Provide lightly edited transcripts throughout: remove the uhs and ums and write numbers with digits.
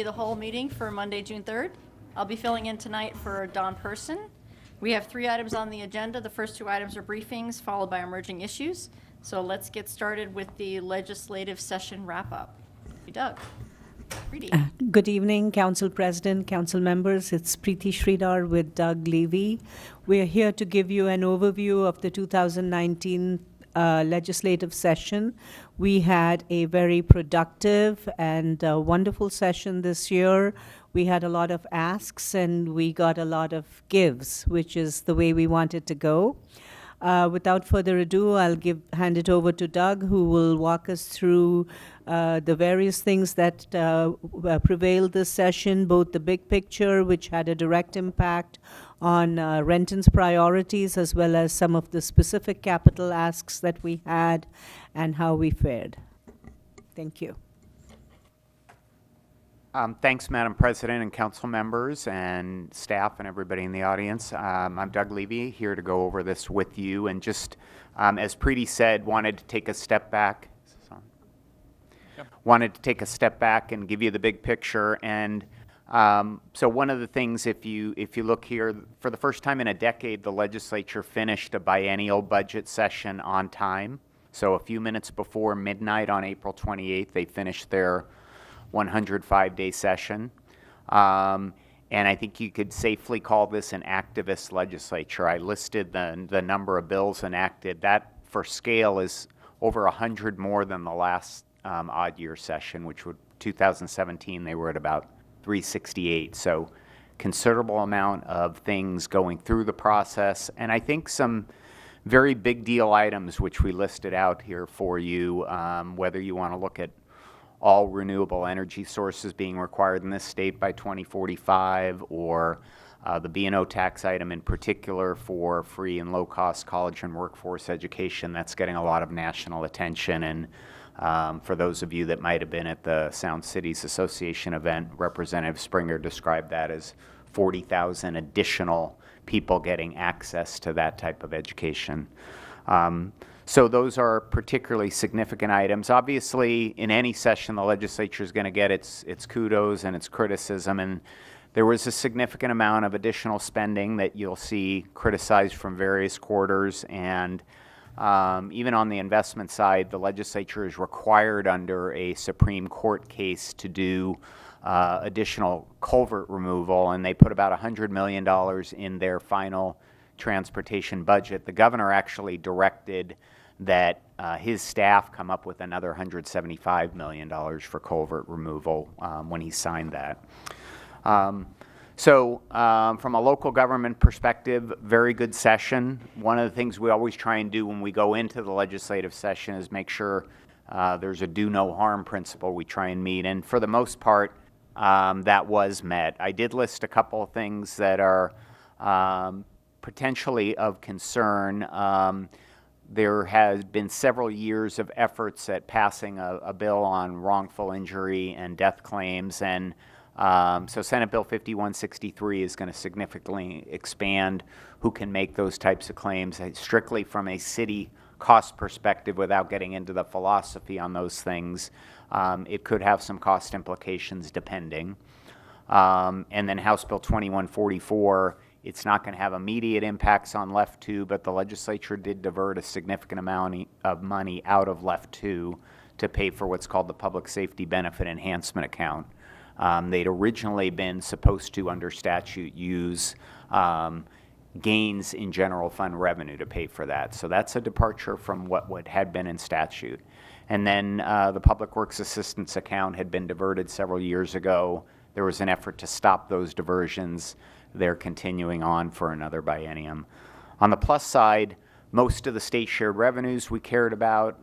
The whole meeting for Monday, June 3rd. I'll be filling in tonight for Don Person. We have 3 items on the agenda. The first 2 items are briefings, followed by emerging issues. So let's get started with the legislative session wrap-up. Doug. Preeti. Good evening, Council President, Council members. It's Preeti Sridhar with Doug Levy. We're here to give you an overview of the 2019 legislative session. We had a very productive and wonderful session this year. We had a lot of asks and we got a lot of gives, which is the way we wanted to go. Without further ado, I'll hand it over to Doug, who will walk us through the various things that prevailed this session, both the big picture, which had a direct impact on Renton's priorities, as well as some of the specific capital asks that we had and how we fared. Thank you. Thanks, Madam President and council members and staff and everybody in the audience. I'm Doug Levy, here to go over this with you, and just as Preeti said, wanted to take a step back. Is this on? Yep. Wanted to take a step back and give you the big picture. And so one of the things, if you look here, for the first time in a decade, the legislature finished a biennial budget session on time. So a few minutes before midnight on April 28th, they finished their 105-day session. And I think you could safely call this an activist legislature. I listed the number of bills enacted. That, for scale, is over 100 more than the last odd year session, which would 2017, they were at about 368. So considerable amount of things going through the process. And I think some very big deal items, which we listed out here for you, whether you want to look at all renewable energy sources being required in this state by 2045, or the B&O tax item in particular for free and low-cost college and workforce education. That's getting a lot of national attention. And for those of you that might have been at the Sound Cities Association event, Representative Springer described that as 40,000 additional people getting access to that type of education. So those are particularly significant items. Obviously, in any session, the legislature is going to get its kudos and its criticism, and there was a significant amount of additional spending that you'll see criticized from various quarters. And even on the investment side, the legislature is required under a Supreme Court case to do additional culvert removal, and they put about $100 million in their final transportation budget. The governor actually directed that his staff come up with another $175 million for culvert removal when he signed that. So from a local government perspective, very good session. One of the things we always try and do when we go into the legislative session is make sure there's a do no harm principle we try and meet, and for the most part that was met. I did list a couple of things that are potentially of concern. There has been several years of efforts at passing a bill on wrongful injury and death claims, and so Senate Bill 5163 is going to significantly expand who can make those types of claims, strictly from a city cost perspective without getting into the philosophy on those things. It could have some cost implications depending. And then House Bill 2144, it's not going to have immediate impacts on Left 2, but the legislature did divert a significant amount of money out of Left 2 to pay for what's called the Public Safety Benefit Enhancement Account. They'd originally been supposed to, under statute, use gains in general fund revenue to pay for that. So that's a departure from what had been in statute. And then the Public Works Assistance Account had been diverted several years ago. There was an effort to stop those diversions. They're continuing on for another biennium. On the plus side, most of the state shared revenues we cared about,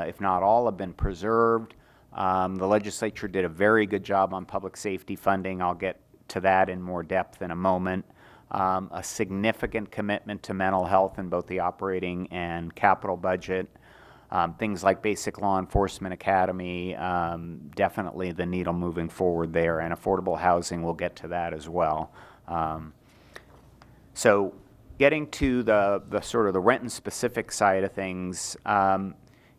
if not all, have been preserved. The legislature did a very good job on public safety funding. I'll get to that in more depth in a moment. A significant commitment to mental health in both the operating and capital budget. Things like Basic Law Enforcement Academy, definitely the needle moving forward there, and affordable housing, we'll get to that as well. So getting to the sort of the Renton specific side of things,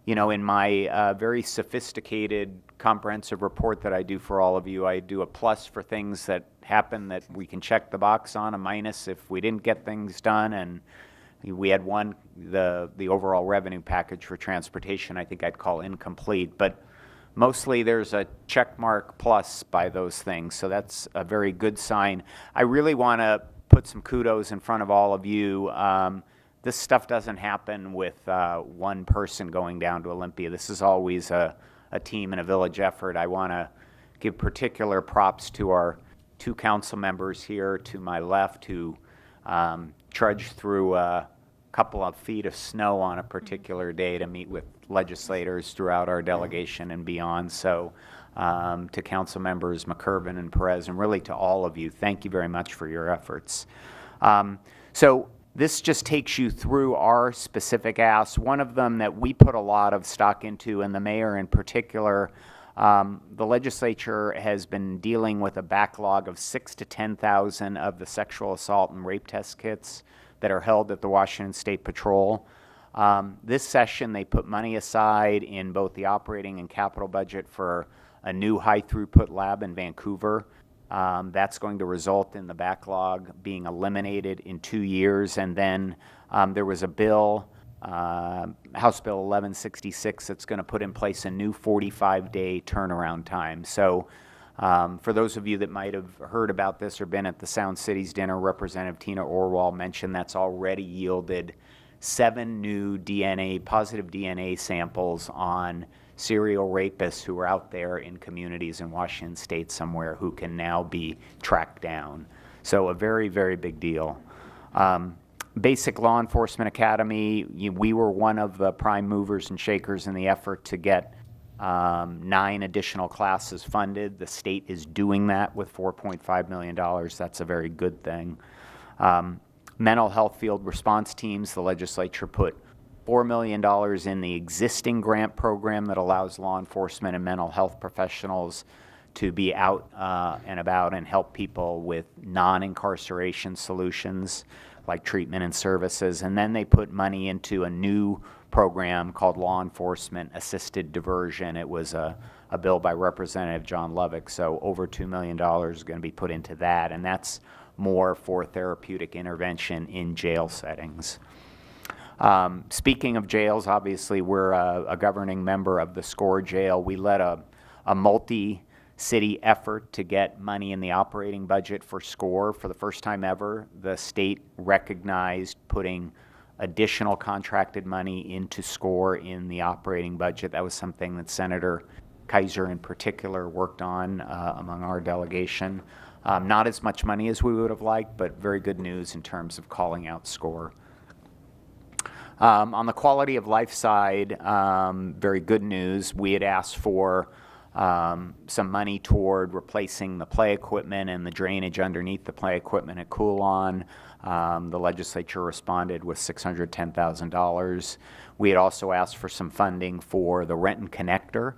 you know, in my very sophisticated comprehensive report that I do for all of you, I do a plus for things that happen that we can check the box on, a minus if we didn't get things done, and we had one, the overall revenue package for transportation, I think I'd call incomplete, but mostly there's a check mark plus by those things, so that's a very good sign. I really want to put some kudos in front of all of you. This stuff doesn't happen with one person going down to Olympia. This is always a team and a village effort. I want to give particular props to our two council members here to my left who trudged through a couple of feet of snow on a particular day to meet with legislators throughout our delegation and beyond. So to council members McCurvin and Perez, and really to all of you, thank you very much for your efforts. So this just takes you through our specific asks. One of them that we put a lot of stock into, and the mayor in particular, the legislature has been dealing with a backlog of 6,000 to 10,000 of the sexual assault and rape test kits that are held at the Washington State Patrol. This session, they put money aside in both the operating and capital budget for a new high-throughput lab in Vancouver. That's going to result in the backlog being eliminated in 2 years. And then there was a bill, House Bill 1166, that's going to put in place a new 45-day turnaround time. So for those of you that might have heard about this or been at the Sound Cities dinner, Representative Tina Orwell mentioned that's already yielded 7 new positive DNA samples on serial rapists who are out there in communities in Washington State somewhere who can now be tracked down. So a very, very big deal. Basic Law Enforcement Academy, we were one of the prime movers and shakers in the effort to get 9 additional classes funded. The state is doing that with $4.5 million. That's a very good thing. Mental health field response teams, the legislature put $4 million in the existing grant program that allows law enforcement and mental health professionals to be out and about and help people with non-incarceration solutions like treatment and services. And then they put money into a new program called Law Enforcement Assisted Diversion. It was a bill by Representative John Lovick, so over $2 million is going to be put into that, and that's more for therapeutic intervention in jail settings. Speaking of jails, obviously we're a governing member of the SCORE jail. We led a multi-city effort to get money in the operating budget for SCORE for the first time ever. The state recognized putting additional contracted money into SCORE in the operating budget. That was something that Senator Kaiser in particular worked on among our delegation. Not as much money as we would have liked, but very good news in terms of calling out SCORE. On the quality of life side, very good news. We had asked for some money toward replacing the play equipment and the drainage underneath the play equipment at Coulon. The legislature responded with $610,000. We had also asked for some funding for the Renton Connector.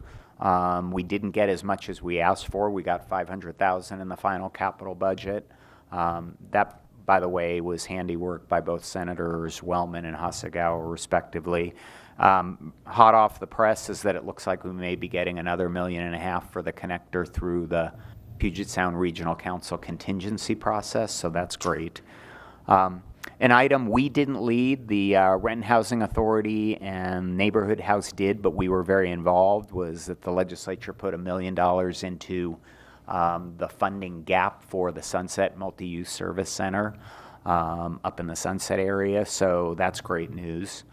We didn't get as much as we asked for. We got $500,000 in the final capital budget. That, by the way, was handiwork by both Senators Wellman and Hasegawa, respectively. Hot off the press is that it looks like we may be getting another $1.5 million for the connector through the Puget Sound Regional Council contingency process, so that's great. An item we didn't lead, the Renton Housing Authority and Neighborhood House did, but we were very involved, was that the legislature put $1 million into the funding gap for the Sunset Multi-Use Service Center up in the Sunset area, so that's great news.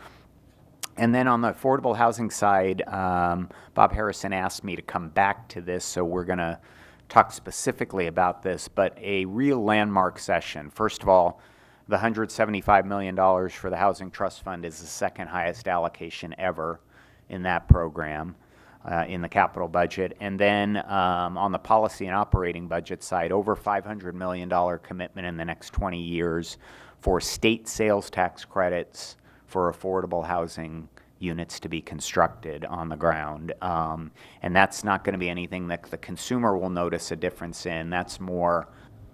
And then on the affordable housing side, Bob Harrison asked me to come back to this, so we're going to talk specifically about this, but a real landmark session. First of all, the $175 million for the Housing Trust Fund is the second highest allocation ever in that program in the capital budget. And then on the policy and operating budget side, over $500 million commitment in the next 20 years for state sales tax credits for affordable housing units to be constructed on the ground. And that's not going to be anything that the consumer will notice a difference in. That's more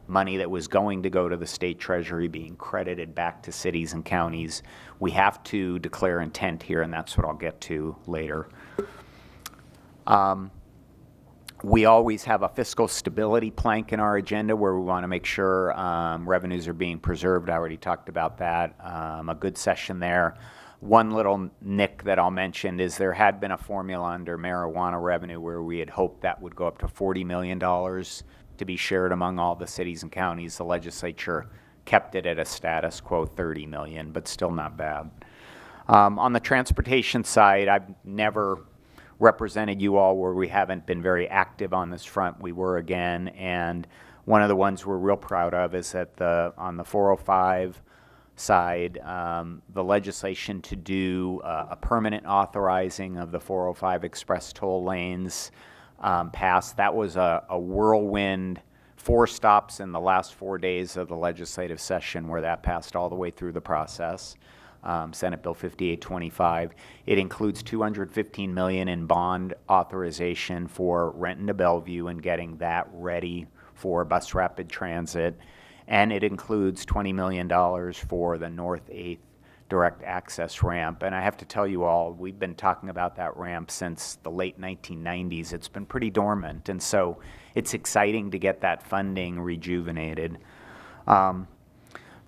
money that was going to go to the state treasury being credited back to cities and counties. We have to declare intent here, and that's what I'll get to later. We always have a fiscal stability plank in our agenda where we want to make sure revenues are being preserved. I already talked about that. A good session there. One little nick that I'll mention is there had been a formula under marijuana revenue where we had hoped that would go up to $40 million to be shared among all the cities and counties. The legislature kept it at a status quo, 30 million, but still not bad. On the transportation side, I've never represented you all where we haven't been very active on this front. We were again, and one of the ones we're real proud of is that on the 405 side, the legislation to do a permanent authorizing of the 405 express toll lanes passed. That was a whirlwind, 4 stops in the last 4 days of the legislative session where that passed all the way through the process. Senate Bill 5825. It includes $215 million in bond authorization for Renton to Bellevue and getting that ready for bus rapid transit. And it includes $20 million for the North 8th direct access ramp. And I have to tell you all, we've been talking about that ramp since the late 1990s. It's been pretty dormant, and so it's exciting to get that funding rejuvenated.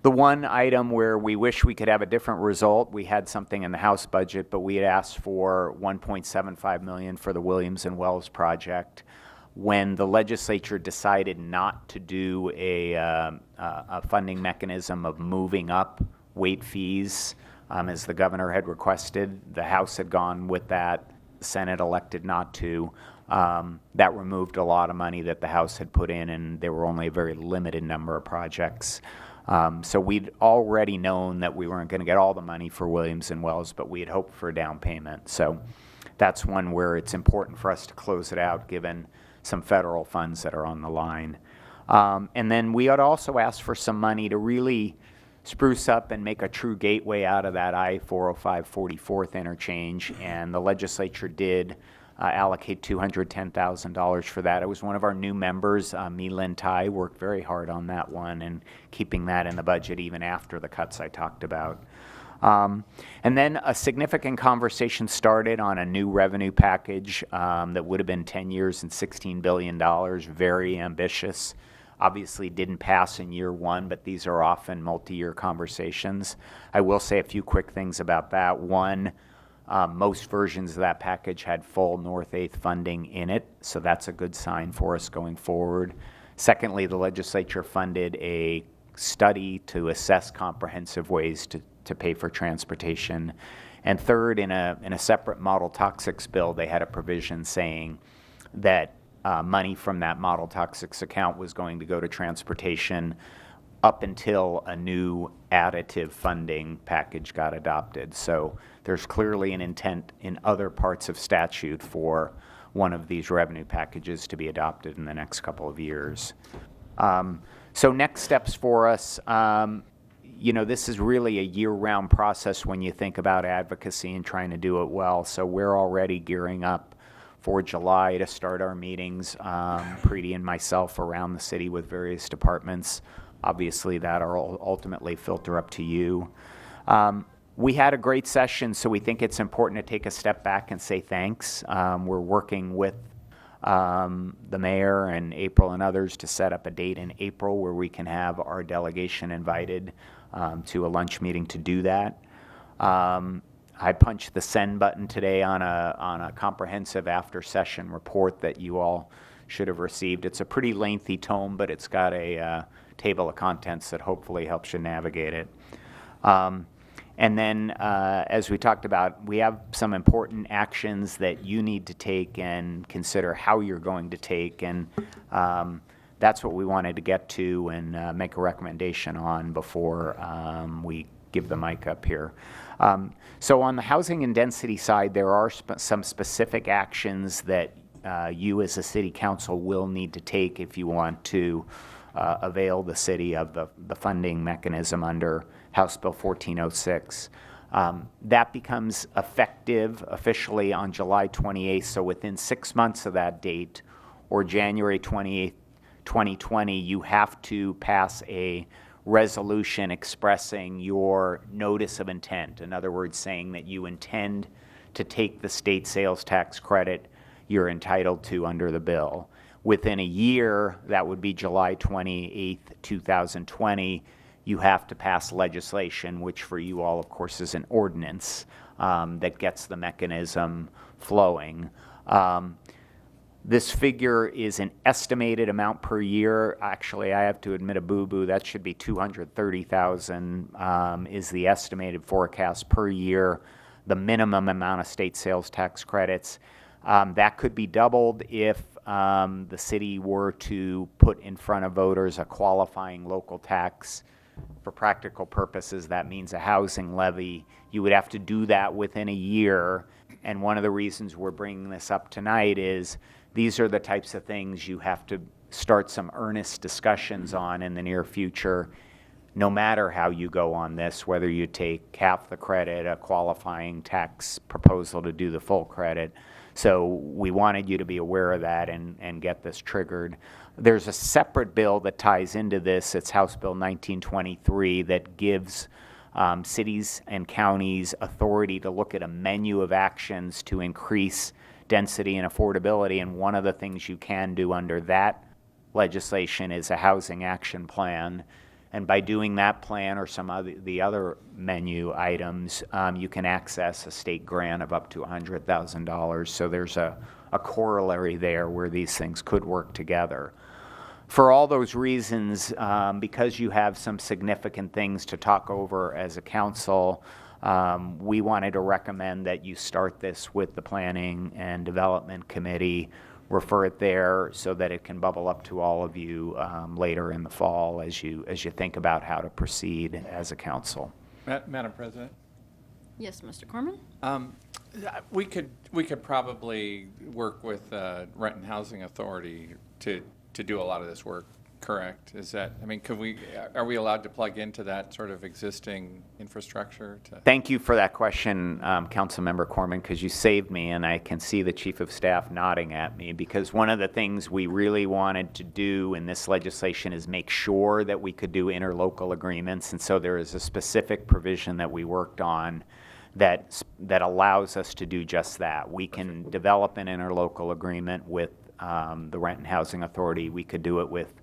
The one item where we wish we could have a different result, we had something in the House budget, but we had asked for $1.75 million for the Williams and Wells project. When the legislature decided not to do a funding mechanism of moving up weight fees, as the governor had requested, the House had gone with that. The Senate elected not to. That removed a lot of money that the House had put in, and there were only a very limited number of projects. So we'd already known that we weren't going to get all the money for Williams and Wells, but we had hoped for a down payment. So that's one where it's important for us to close it out given some federal funds that are on the line. And then we had also asked for some money to really spruce up and make a true gateway out of that I-405 44th interchange, and the legislature did allocate $210,000 for that. It was one of our new members, Lynn Tai, worked very hard on that one and keeping that in the budget even after the cuts I talked about. And then a significant conversation started on a new revenue package that would have been 10 years and $16 billion, very ambitious. Obviously didn't pass in year one, but these are often multi-year conversations. I will say a few quick things about that. One, most versions of that package had full North 8th funding in it, so that's a good sign for us going forward. Secondly, the legislature funded a study to assess comprehensive ways to pay for transportation. And third, in a separate model toxics bill, they had a provision saying that money from that model toxics account was going to go to transportation up until a new additive funding package got adopted. So there's clearly an intent in other parts of statute for one of these revenue packages to be adopted in the next couple of years. So next steps for us, this is really a year-round process when you think about advocacy and trying to do it well. So we're already gearing up for July to start our meetings, Preeti and myself around the city with various departments. Obviously, that'll ultimately filter up to you. We had a great session, so we think it's important to take a step back and say thanks. We're working with the mayor and April and others to set up a date in April where we can have our delegation invited to a lunch meeting to do that. I punched the send button today on a comprehensive after-session report that you all should have received. It's a pretty lengthy tome, but it's got a table of contents that hopefully helps you navigate it. And then, as we talked about, we have some important actions that you need to take and consider how you're going to take, and that's what we wanted to get to and make a recommendation on before we give the mic up here. So on the housing and density side, there are some specific actions that you as a city council will need to take if you want to avail the city of the funding mechanism under House Bill 1406. That becomes effective officially on July 28th, so within 6 months of that date, or January 28th, 2020, you have to pass a resolution expressing your notice of intent. In other words, saying that you intend to take the state sales tax credit you're entitled to under the bill. Within a year, that would be July 28th, 2020, you have to pass legislation, which for you all, of course, is an ordinance that gets the mechanism flowing. This figure is an estimated amount per year. Actually, I have to admit a boo-boo. That should be $230,000 is the estimated forecast per year, the minimum amount of state sales tax credits. That could be doubled if the city were to put in front of voters a qualifying local tax. For practical purposes, that means a housing levy. You would have to do that within a year. And one of the reasons we're bringing this up tonight is these are the types of things you have to start some earnest discussions on in the near future, no matter how you go on this, whether you take half the credit, a qualifying tax proposal to do the full credit. So we wanted you to be aware of that and get this triggered. There's a separate bill that ties into this. It's House Bill 1923 that gives cities and counties authority to look at a menu of actions to increase density and affordability. And one of the things you can do under that legislation is a housing action plan. And by doing that plan or some of the other menu items, you can access a state grant of up to $100,000. So there's a corollary there where these things could work together. For all those reasons, because you have some significant things to talk over as a council, we wanted to recommend that you start this with the Planning and Development Committee, refer it there so that it can bubble up to all of you later in the fall as you think about how to proceed as a council. Madam President? Yes, Mr. Corman? We could probably work with Rent and Housing Authority to do a lot of this work, correct? Is that, I mean, are we allowed to plug into that sort of existing infrastructure? Thank you for that question, Councilmember Corman, because you saved me, and I can see the Chief of Staff nodding at me, because one of the things we really wanted to do in this legislation is make sure that we could do interlocal agreements, and so there is a specific provision that we worked on that allows us to do just that. We can develop an interlocal agreement with the Rent and Housing Authority. We could do it with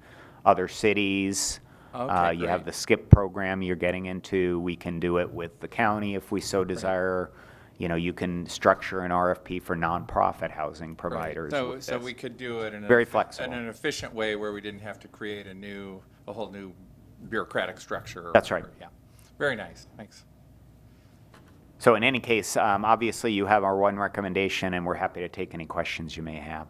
other cities. Okay, you have great. the SKIP program you're getting into. We can do it with the county if we so desire. You know, you can structure an RFP for nonprofit housing providers. Right. So we could do it in Very flexible. in an efficient way where we didn't have to create a whole new bureaucratic structure. That's right. Yeah. Very nice. Thanks. So in any case, obviously you have our one recommendation, and we're happy to take any questions you may have.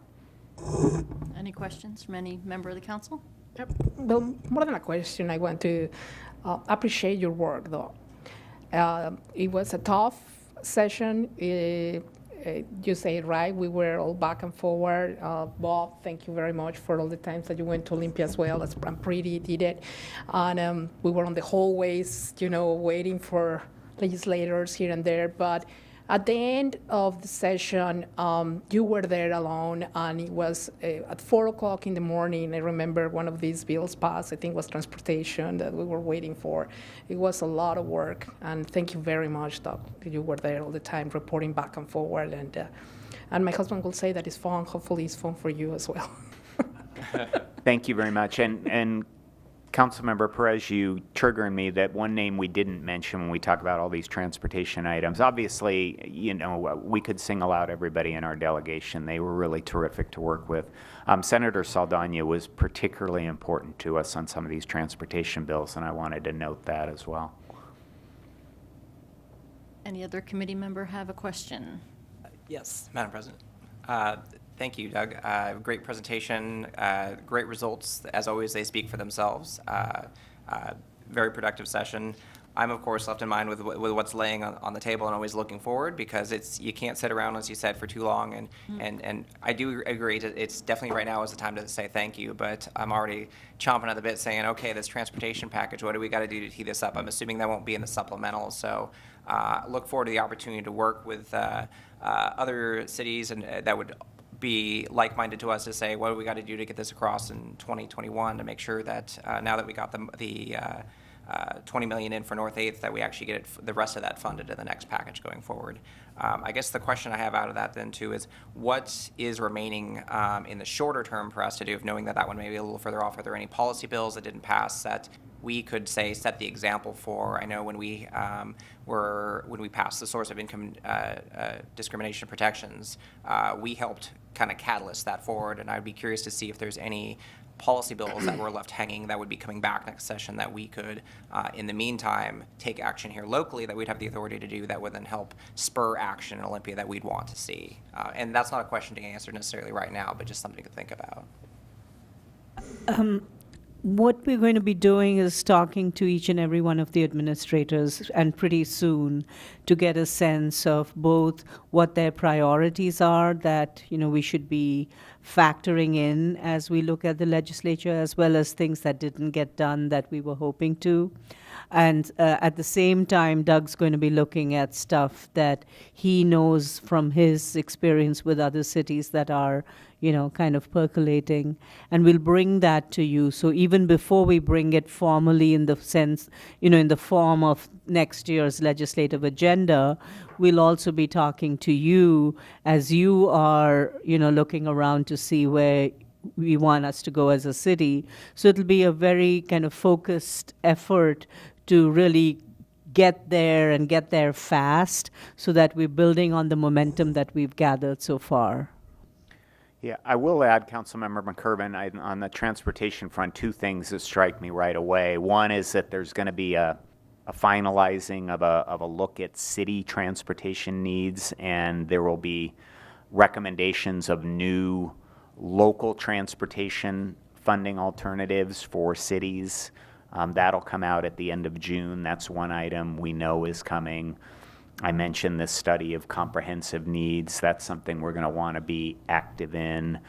Any questions from any member of the council? Yep. Well, more than a question, I want to appreciate your work, though. It was a tough session. You say it right. We were all back and forward. Bob, thank you very much for all the times that you went to Olympia as well. As Pretty did it. And we were on the hallways, waiting for legislators here and there. But at the end of the session, you were there alone, and it was at 4 o'clock in the morning. I remember one of these bills passed, I think it was transportation, that we were waiting for. It was a lot of work, and thank you very much, Doug, that you were there all the time, reporting back and forward. And my husband will say that it's fun. Hopefully it's fun for you as well. Thank you very much. And Councilmember Perez, you triggering me that one name we didn't mention when we talk about all these transportation items. Obviously, we could single out everybody in our delegation. They were really terrific to work with. Senator Saldana was particularly important to us on some of these transportation bills, and I wanted to note that as well. Any other committee member have a question? Yes, Madam President. Thank you, Doug. Great presentation, great results. As always, they speak for themselves. Very productive session. I'm, of course, left in mind with what's laying on the table and always looking forward, because you can't sit around, as you said, for too long. And I do agree, it's definitely right now is the time to say thank you, but I'm already chomping at the bit saying, okay, this transportation package, what do we got to do to tee this up? I'm assuming that won't be in the supplemental. So look forward to the opportunity to work with other cities and that would be like-minded to us to say, what do we got to do to get this across in 2021 to make sure that now that we got the 20 million in for North 8th, that we actually get the rest of that funded in the next package going forward. I guess the question I have out of that then too is, what is remaining in the shorter term for us to do, knowing that one may be a little further off? Are there any policy bills that didn't pass that we could say set the example for? I know when we passed the source of income discrimination protections, we helped kind of catalyst that forward, and I'd be curious to see if there's any policy bills that were left hanging that would be coming back next session that we could, in the meantime, take action here locally that we'd have the authority to do that would then help spur action in Olympia that we'd want to see. And that's not a question to answer necessarily right now, but just something to think about. What we're going to be doing is talking to each and every one of the administrators, and pretty soon, to get a sense of both what their priorities are that we should be factoring in as we look at the legislature, as well as things that didn't get done that we were hoping to. And at the same time, Doug's going to be looking at stuff that he knows from his experience with other cities that are kind of percolating, and we'll bring that to you. So even before we bring it formally in the sense, in the form of next year's legislative agenda, we'll also be talking to you as you are, looking around to see where we want us to go as a city. So it'll be a very kind of focused effort to really get there and get there fast, so that we're building on the momentum that we've gathered so far. Yeah, I will add, Councilmember McKerven, on the transportation front, two things that strike me right away. One is that there's going to be a finalizing of a look at city transportation needs, and there will be recommendations of new local transportation funding alternatives for cities. That'll come out at the end of June. That's one item we know is coming. I mentioned this study of comprehensive needs. That's something we're going to want to be active in.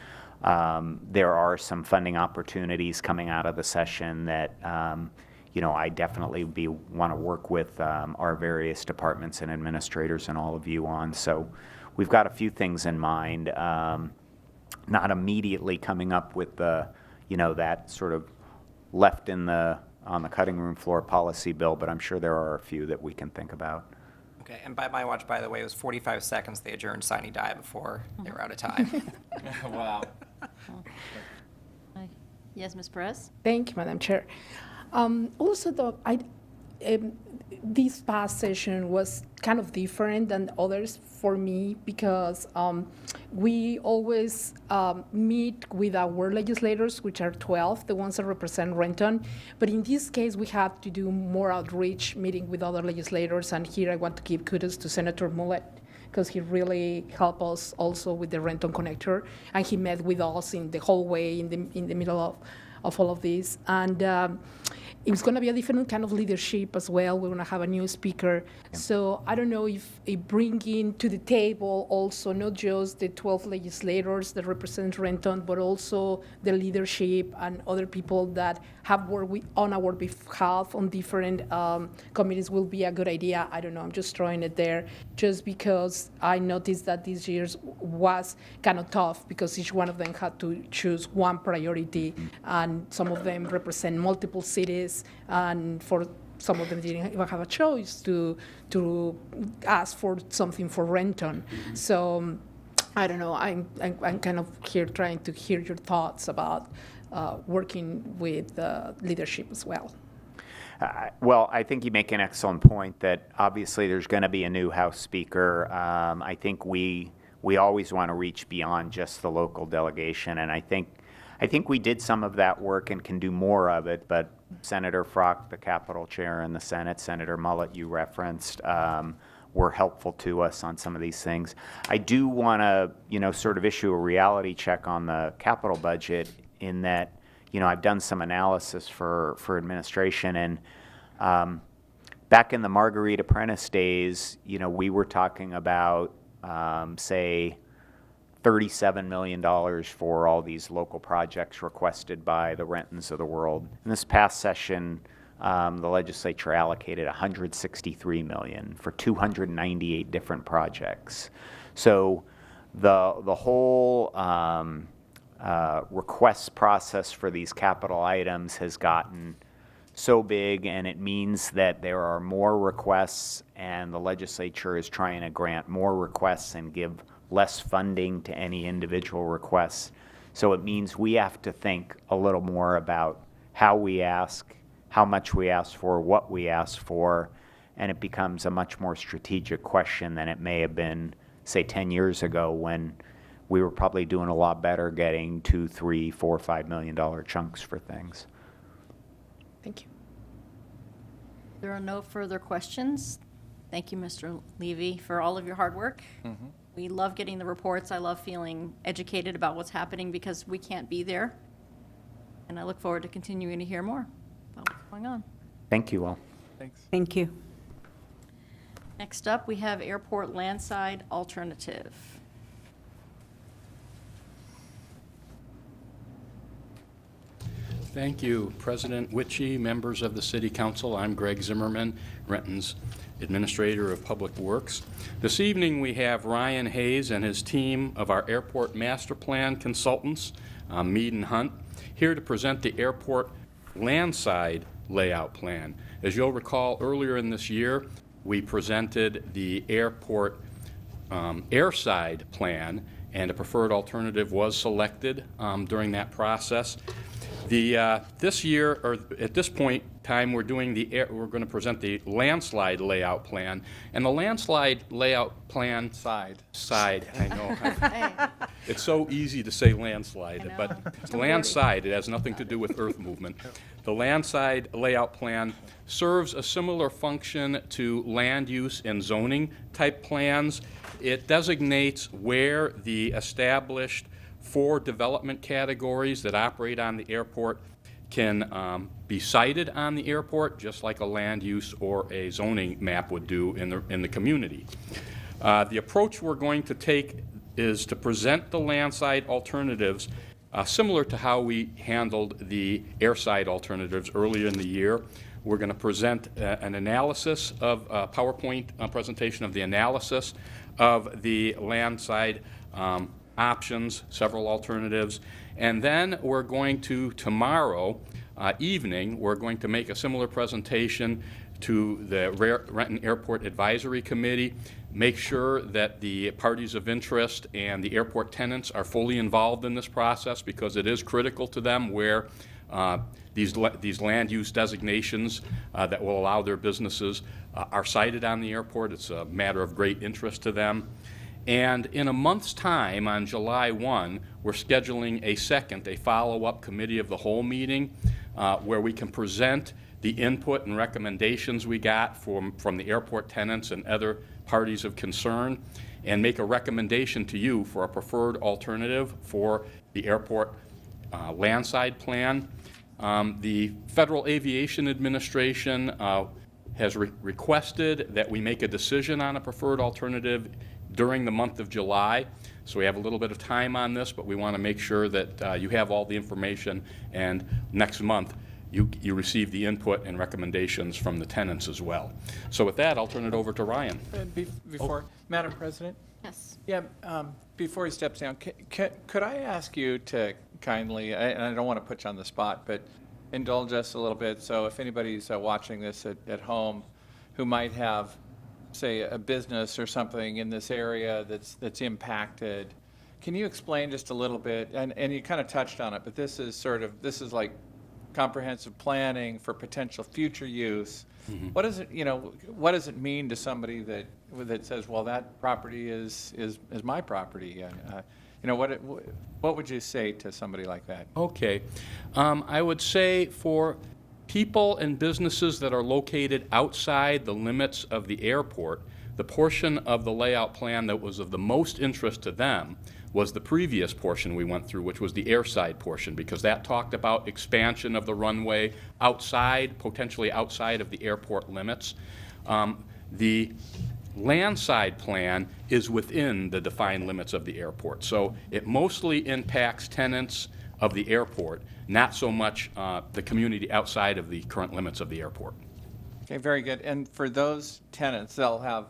There are some funding opportunities coming out of the session that I definitely want to work with our various departments and administrators and all of you on. So we've got a few things in mind. Not immediately coming up with the that sort of left on the cutting room floor policy bill, but I'm sure there are a few that we can think about. Okay, and by my watch, by the way, it was 45 seconds they adjourned sine die before they were out of time. Wow. Yes, Ms. Perez? Thank you, Madam Chair. Also, this past session was kind of different than others for me because we always meet with our legislators, which are 12, the ones that represent Renton. But in this case, we had to do more outreach, meeting with other legislators. And here I want to give kudos to Senator Mullet, because he really helped us also with the Renton Connector. And he met with us in the hallway in the middle of all of this. And it's going to be a different kind of leadership as well. We're going to have a new speaker. Yeah. So I don't know if bringing to the table also not just the 12 legislators that represent Renton, but also the leadership and other people that have worked on our behalf on different committees will be a good idea. I don't know. I'm just throwing it there just because I noticed that this year's was kind of tough because each one of them had to choose one priority, and some of them represent multiple cities. And for some of them didn't even have a choice to ask for something for Renton. So I don't know. I'm kind of here trying to hear your thoughts about working with leadership as well. Well, I think you make an excellent point that obviously there's going to be a new House Speaker. I think we always want to reach beyond just the local delegation, and I think we did some of that work and can do more of it, but Senator Frock, the Capitol Chair in the Senate, Senator Mullet, you referenced, were helpful to us on some of these things. I do want to, sort of issue a reality check on the capital budget in that, I've done some analysis for administration, and back in the Marguerite Apprentice days, we were talking about, say, $37 million for all these local projects requested by the Rentons of the world. In this past session, the legislature allocated $163 million for 298 different projects. So the whole request process for these capital items has gotten so big, and it means that there are more requests, and the legislature is trying to grant more requests and give less funding to any individual requests. So it means we have to think a little more about how we ask, how much we ask for, what we ask for, and it becomes a much more strategic question than it may have been, say, 10 years ago, when we were probably doing a lot better getting $2, $3, $4, $5 million chunks for things. Thank you. There are no further questions. Thank you, Mr. Levy, for all of your hard work. We love getting the reports. I love feeling educated about what's happening because we can't be there. And I look forward to continuing to hear more about what's going on. Thank you all. Thanks. Thank you. Next up, we have Airport Landside Alternative. Thank you, President Witchie, members of the City Council. I'm Greg Zimmerman, Renton's Administrator of Public Works. This evening, we have Ryan Hayes and his team of our Airport Master Plan consultants, Mead and Hunt, here to present the Airport Landside Layout Plan. As you'll recall, earlier in this year, we presented the Airport Airside Plan, and a preferred alternative was selected during that process. This year, or at this point in time, we're going to present the landslide layout plan, and the landslide layout plan side. I know. It's so easy to say landslide, but it's landside. It has nothing to do with earth movement. The landside layout plan serves a similar function to land use and zoning type plans. It designates where the established 4 development categories that operate on the airport can be cited on the airport, just like a land use or a zoning map would do in the community. The approach we're going to take is to present the landside alternatives similar to how we handled the airside alternatives earlier in the year. We're going to present an analysis of PowerPoint presentation of the analysis of the landside options, several alternatives, and then we're going to, tomorrow evening, we're going to make a similar presentation to the Renton Airport Advisory Committee, make sure that the parties of interest and the airport tenants are fully involved in this process, because it is critical to them where these land use designations that will allow their businesses are cited on the airport. It's a matter of great interest to them. And in a month's time, on July 1, we're scheduling a follow-up committee of the whole meeting where we can present the input and recommendations we got from the airport tenants and other parties of concern, and make a recommendation to you for a preferred alternative for the airport landside plan. The Federal Aviation Administration has requested that we make a decision on a preferred alternative during the month of July. So we have a little bit of time on this, but we want to make sure that you have all the information, and next month you receive the input and recommendations from the tenants as well. So with that, I'll turn it over to Ryan. Madam President? Yes. Yeah, before he steps down, could I ask you to kindly, and I don't want to put you on the spot, but indulge us a little bit. So if anybody's watching this at home who might have, say, a business or something in this area that's impacted, can you explain just a little bit, and you kind of touched on it, but this is like comprehensive planning for potential future use. Mm-hmm. What does it mean to somebody that says, well, that property is my property? What would you say to somebody like that? Okay. I would say for people and businesses that are located outside the limits of the airport, the portion of the layout plan that was of the most interest to them was the previous portion we went through, which was the airside portion, because that talked about expansion of the runway outside, potentially outside of the airport limits. The landside plan is within the defined limits of the airport. So it mostly impacts tenants of the airport, not so much the community outside of the current limits of the airport. Okay, very good. And for those tenants, they'll have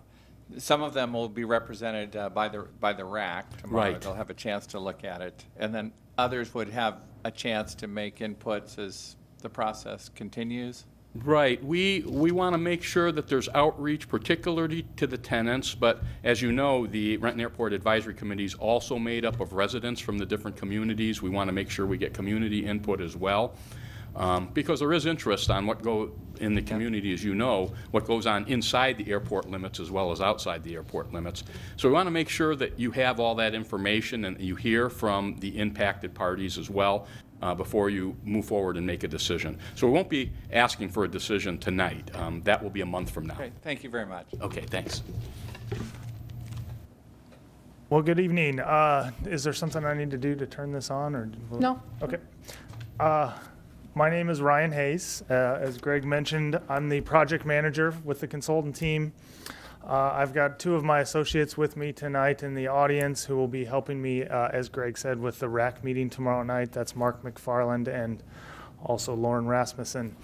some of them will be represented by the RAC tomorrow. Right. They'll have a chance to look at it. And then others would have a chance to make inputs as the process continues. Right. We want to make sure that there's outreach, particularly to the tenants, but as you know, the Renton Airport Advisory Committee is also made up of residents from the different communities. We want to make sure we get community input as well, because there is interest on what go in the community, as you know, what goes on inside the airport limits as well as outside the airport limits. So we want to make sure that you have all that information and you hear from the impacted parties as well. Before you move forward and make a decision. So we won't be asking for a decision tonight. That will be a month from now. Okay, thank you very much. Okay, thanks. Well, good evening. Is there something I need to do to turn this on, or? No. Okay. My name is Ryan Hayes. As Greg mentioned, I'm the project manager with the consultant team. I've got two of my associates with me tonight in the audience who will be helping me, as Greg said, with the RAC meeting tomorrow night. That's Mark McFarland and also Lauren Rasmussen.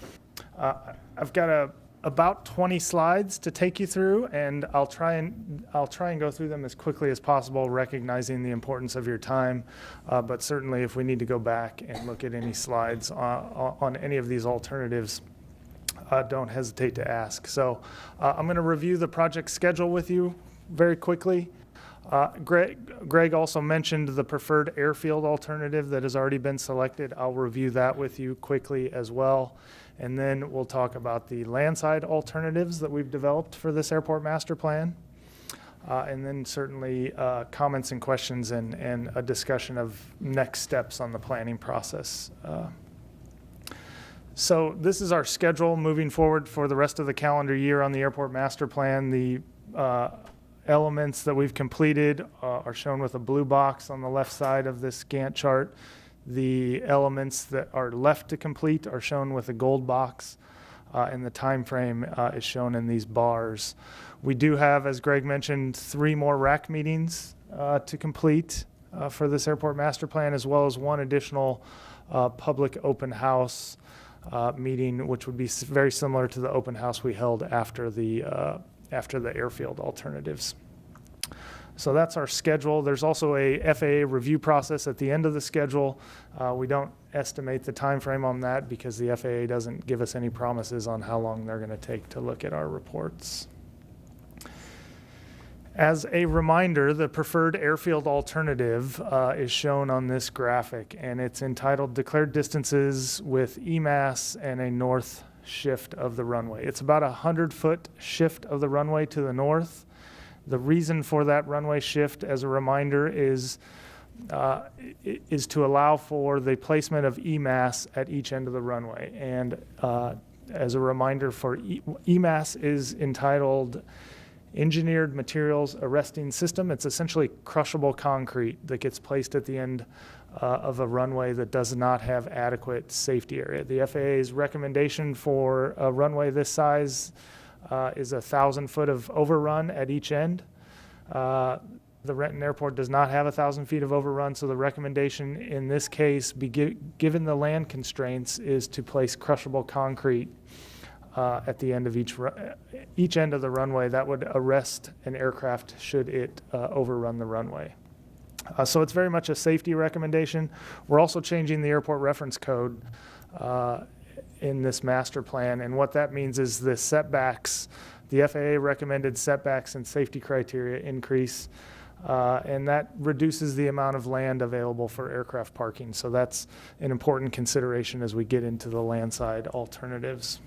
I've got about 20 slides to take you through, and I'll try and go through them as quickly as possible, recognizing the importance of your time. But certainly, if we need to go back and look at any slides on any of these alternatives, don't hesitate to ask. So I'm going to review the project schedule with you very quickly. Greg also mentioned the preferred airfield alternative that has already been selected. I'll review that with you quickly as well. And then we'll talk about the landside alternatives that we've developed for this airport master plan. And then certainly comments and questions and a discussion of next steps on the planning process. So this is our schedule moving forward for the rest of the calendar year on the airport master plan. The elements that we've completed are shown with a blue box on the left side of this Gantt chart. The elements that are left to complete are shown with a gold box, and the time frame is shown in these bars. We do have, as Greg mentioned, 3 more RAC meetings to complete for this airport master plan, as well as 1 additional public open house meeting, which would be very similar to the open house we held after the airfield alternatives. So that's our schedule. There's also a FAA review process at the end of the schedule. We don't estimate the time frame on that because the FAA doesn't give us any promises on how long they're going to take to look at our reports. As a reminder, the preferred airfield alternative is shown on this graphic, and it's entitled Declared Distances with EMAS and a North Shift of the Runway. It's about a 100-foot shift of the runway to the north. The reason for that runway shift, as a reminder, is to allow for the placement of EMAS at each end of the runway. And as a reminder, for EMAS is entitled Engineered Materials Arresting System. It's essentially crushable concrete that gets placed at the end of a runway that does not have adequate safety area. The FAA's recommendation for a runway this size is 1,000 foot of overrun at each end. The Renton Airport does not have 1,000 feet of overrun, so the recommendation in this case, given the land constraints, is to place crushable concrete at the end of each end of the runway. That would arrest an aircraft should it overrun the runway. So it's very much a safety recommendation. We're also changing the airport reference code in this master plan, and what that means is the setbacks, the FAA recommended setbacks and safety criteria increase, and that reduces the amount of land available for aircraft parking. So that's an important consideration as we get into the landside alternatives.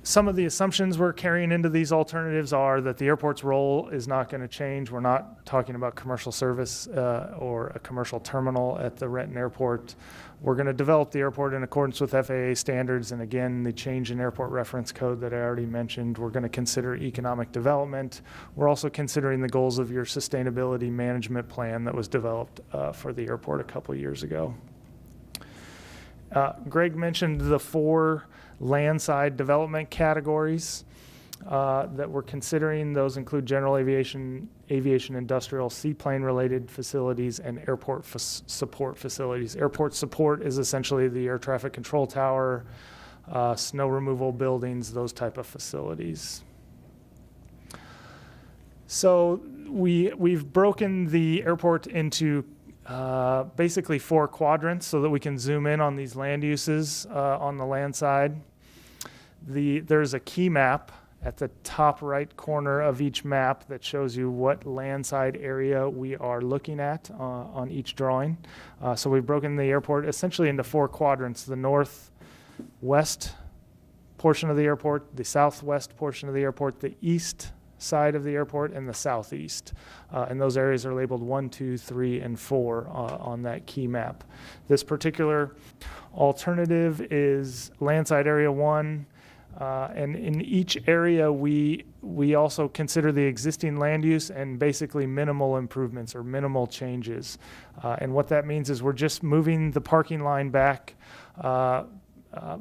Some of the assumptions we're carrying into these alternatives are that the airport's role is not going to change. We're not talking about commercial service or a commercial terminal at the Renton Airport. We're going to develop the airport in accordance with FAA standards, and again, the change in airport reference code that I already mentioned. We're going to consider economic development. We're also considering the goals of your sustainability management plan that was developed for the airport a couple years ago. Greg mentioned the 4 landside development categories that we're considering. Those include general aviation, industrial, seaplane-related facilities, and airport support facilities. Airport support is essentially the air traffic control tower, snow removal buildings, those type of facilities. So we've broken the airport into basically 4 quadrants so that we can zoom in on these land uses on the land side. There's a key map at the top right corner of each map that shows you what landside area we are looking at on each drawing. So we've broken the airport essentially into 4 quadrants: the northwest portion of the airport, the southwest portion of the airport, the east side of the airport, and the southeast. And those areas are labeled 1, 2, 3, and 4 on that key map. This particular alternative is landside area 1. And in each area, we also consider the existing land use and basically minimal improvements or minimal changes. And what that means is we're just moving the parking line back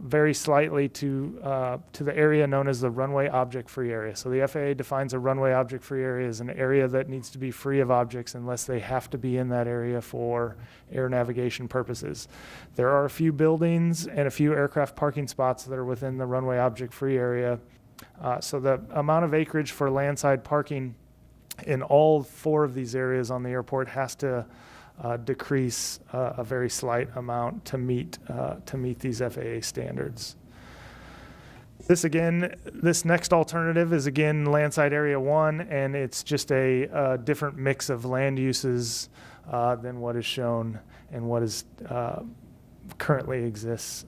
very slightly to the area known as the runway object-free area. So the FAA defines a runway object-free area as an area that needs to be free of objects unless they have to be in that area for air navigation purposes. There are a few buildings and a few aircraft parking spots that are within the runway object-free area. So the amount of acreage for landside parking in all 4 of these areas on the airport has to decrease a very slight amount to meet these FAA standards. This next alternative is again landside area 1, and it's just a different mix of land uses than what is shown and what is currently exists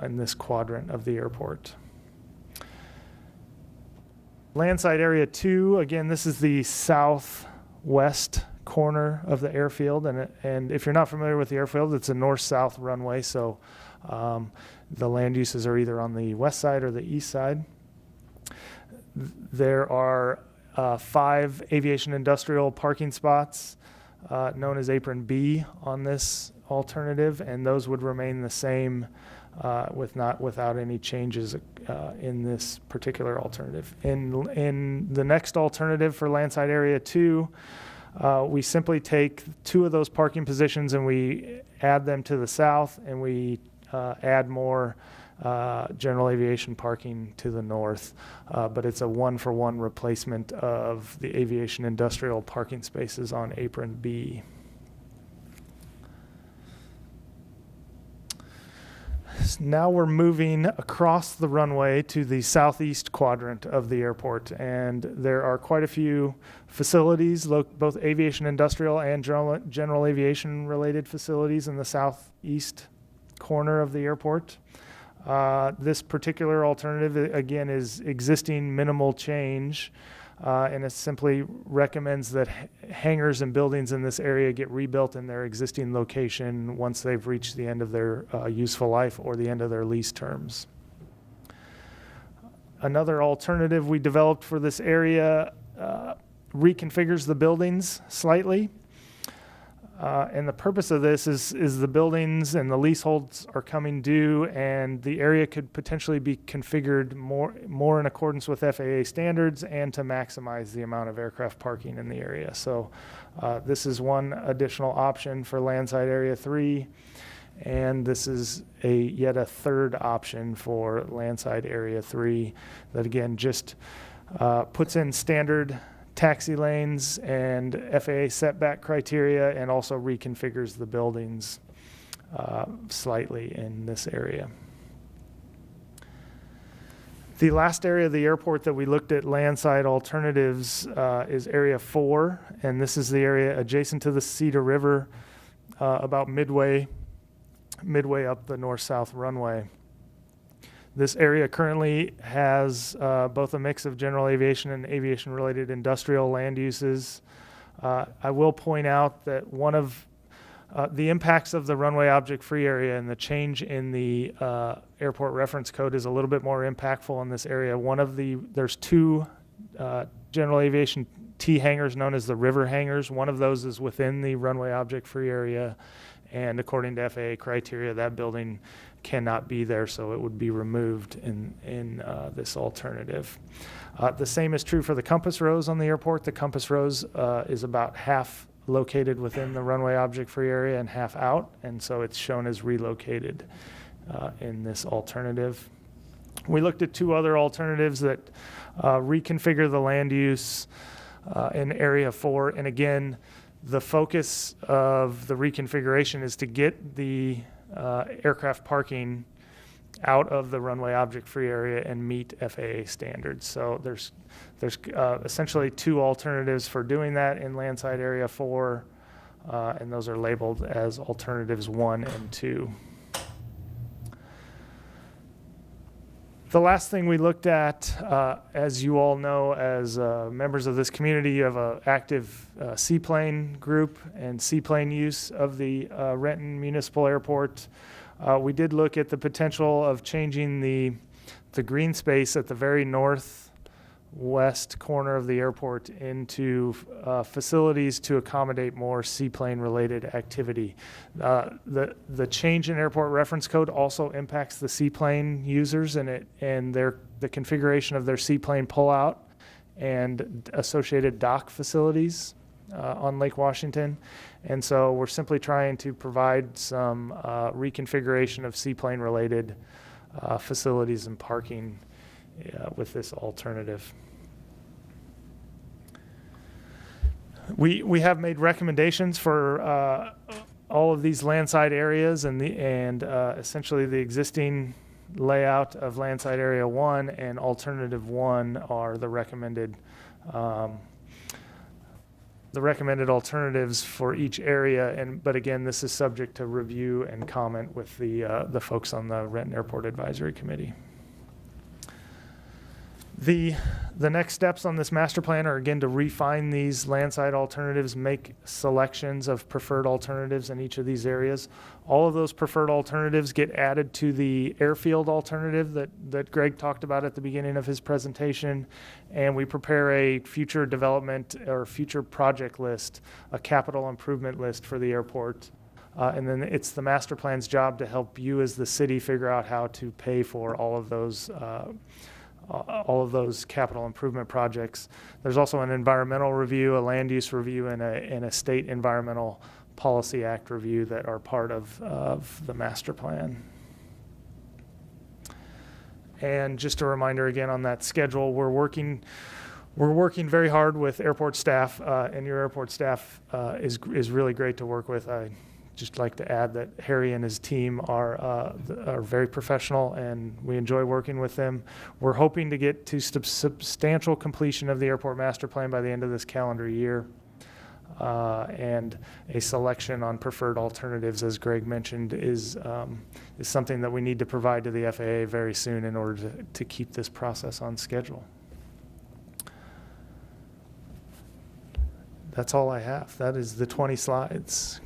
in this quadrant of the airport. Landside area 2, again, this is the southwest corner of the airfield, and if you're not familiar with the airfield, it's a north-south runway, so the land uses are either on the west side or the east side. There are 5 aviation industrial parking spots known as Apron B on this alternative, and those would remain the same without any changes in this particular alternative. In the next alternative for landside area 2, we simply take 2 of those parking positions and we add them to the south, and we add more general aviation parking to the north. But it's a 1-for-1 replacement of the aviation industrial parking spaces on Apron B. Now we're moving across the runway to the southeast quadrant of the airport, and there are quite a few facilities, both aviation industrial and general aviation related facilities in the southeast corner of the airport. This particular alternative, again, is existing minimal change, and it simply recommends that hangars and buildings in this area get rebuilt in their existing location once they've reached the end of their useful life or the end of their lease terms. Another alternative we developed for this area reconfigures the buildings slightly. And the purpose of this is the buildings and the leaseholds are coming due, and the area could potentially be configured more in accordance with FAA standards and to maximize the amount of aircraft parking in the area. So this is one additional option for landside area 3, and this is yet a third option for landside area 3 that again just puts in standard taxi lanes and FAA setback criteria, and also reconfigures the buildings slightly in this area. The last area of the airport that we looked at landside alternatives is area 4, and this is the area adjacent to the Cedar River, about midway up the north-south runway. This area currently has both a mix of general aviation and aviation-related industrial land uses. I will point out that one of the impacts of the runway object-free area and the change in the airport reference code is a little bit more impactful in this area. There's 2 general aviation T hangars known as the river hangars. One of those is within the runway object-free area, and according to FAA criteria, that building cannot be there, so it would be removed in this alternative. The same is true for the compass rose on the airport. The compass rose is about half located within the runway object-free area and half out, and so it's shown as relocated in this alternative. We looked at two other alternatives that reconfigure the land use in Area 4. And again, the focus of the reconfiguration is to get the aircraft parking out of the runway object-free area and meet FAA standards. So there's essentially two alternatives for doing that in landside Area 4, and those are labeled as alternatives 1 and 2. The last thing we looked at, as you all know, as members of this community, you have an active seaplane group and seaplane use of the Renton Municipal Airport. We did look at the potential of changing the green space at the very northwest corner of the airport into facilities to accommodate more seaplane-related activity. The change in airport reference code also impacts the seaplane users and the configuration of their seaplane pullout and associated dock facilities on Lake Washington. And so we're simply trying to provide some reconfiguration of seaplane-related facilities and parking with this alternative. We have made recommendations for all of these landside areas and essentially the existing layout of landside area 1 and alternative 1 are the recommended alternatives for each area. But again, this is subject to review and comment with the folks on the Renton Airport Advisory Committee. The next steps on this master plan are, again, to refine these landside alternatives, make selections of preferred alternatives in each of these areas. All of those preferred alternatives get added to the airfield alternative that Greg talked about at the beginning of his presentation, and we prepare a future development or future project list, a capital improvement list for the airport. And then it's the master plan's job to help you as the city figure out how to pay for all of those capital improvement projects. There's also an environmental review, a land use review, and a state environmental policy act review that are part of the master plan. And just a reminder again on that schedule, we're working very hard with airport staff, and your airport staff is really great to work with. I just like to add that Harry and his team are very professional, and we enjoy working with them. We're hoping to get to substantial completion of the airport master plan by the end of this calendar year, and a selection on preferred alternatives, as Greg mentioned, is something that we need to provide to the FAA very soon in order to keep this process on schedule. That's all I have. That is the 20 slides.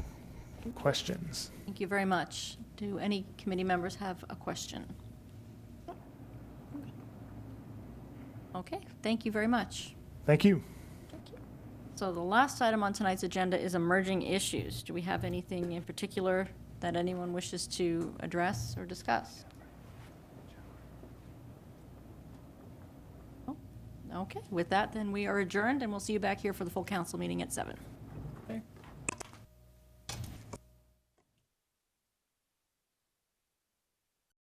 Questions? Thank you very much. Do any committee members have a question? Okay, thank you very much. Thank you. So the last item on tonight's agenda is emerging issues. Do we have anything in particular that anyone wishes to address or discuss? Oh, okay, with that, then we are adjourned, and we'll see you back here for the full council meeting at 7.